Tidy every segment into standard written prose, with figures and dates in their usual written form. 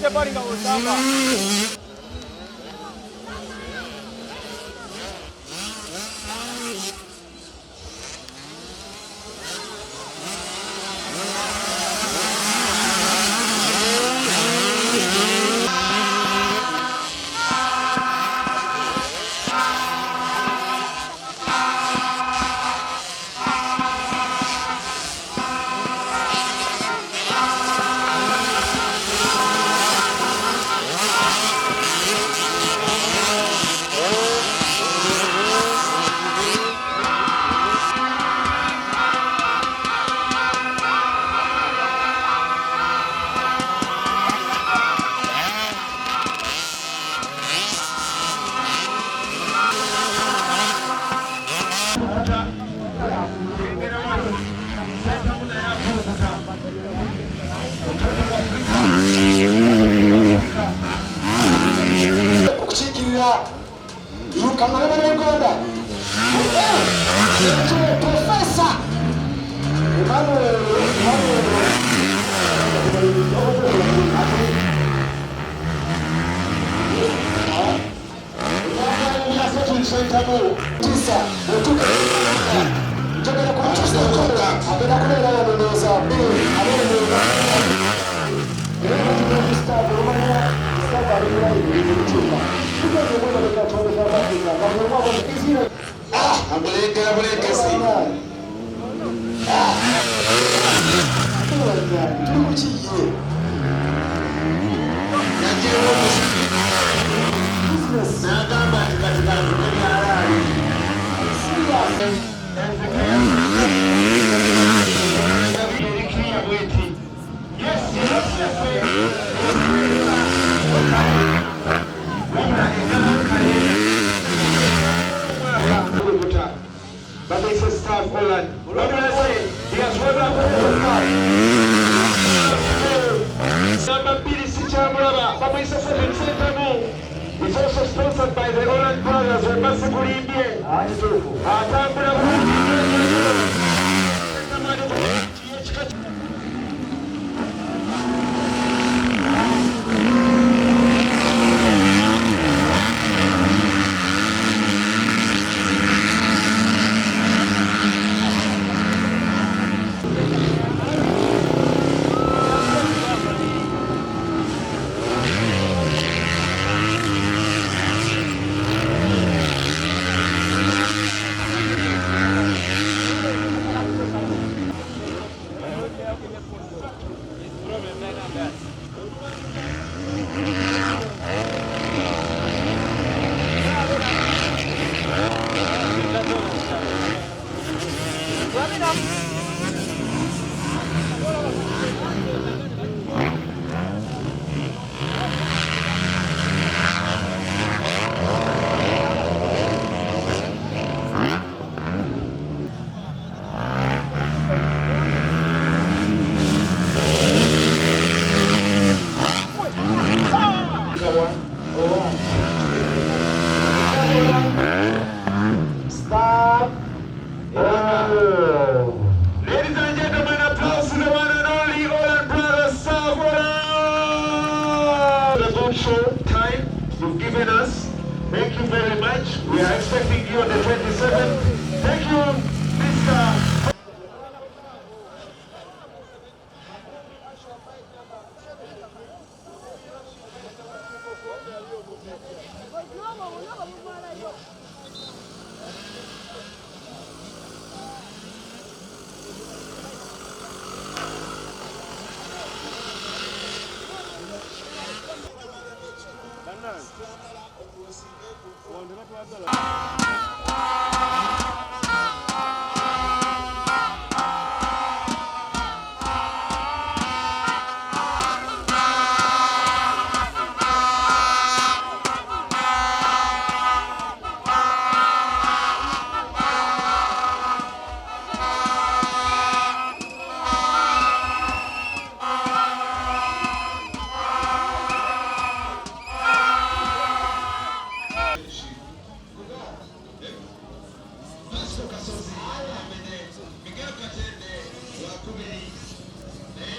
Muito bari nggak usah Pak. Kuchikirira irukanwa n'abanyarwanda Profesa Emmanuel It's also sponsored by the Holland Brothers, Thank you very much. We are expecting you on the 27th. Thank you, Mr.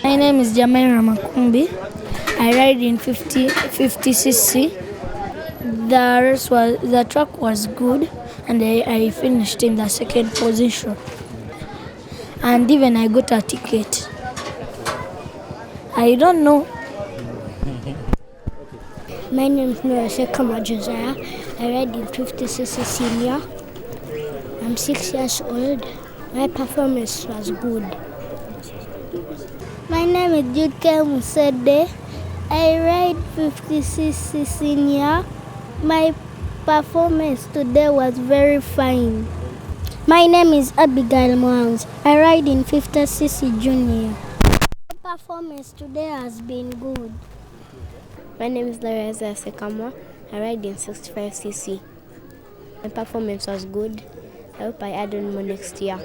My name is Jamaira Makumbi. I ride in 50cc. The track was good, and I finished in the second position. And even I got a ticket. I don't know. My name is Nurashekama Josiah. I ride in 50cc senior. I'm 6 years old. My performance was good. My name is Juke Musede. I ride 50cc senior. My performance today was very fine. My name is Abigail Mounds. I ride in 50cc junior. My performance today has been good. My name is Lareza Sekama. I ride in 65cc. My performance was good. I hope I add on more next year.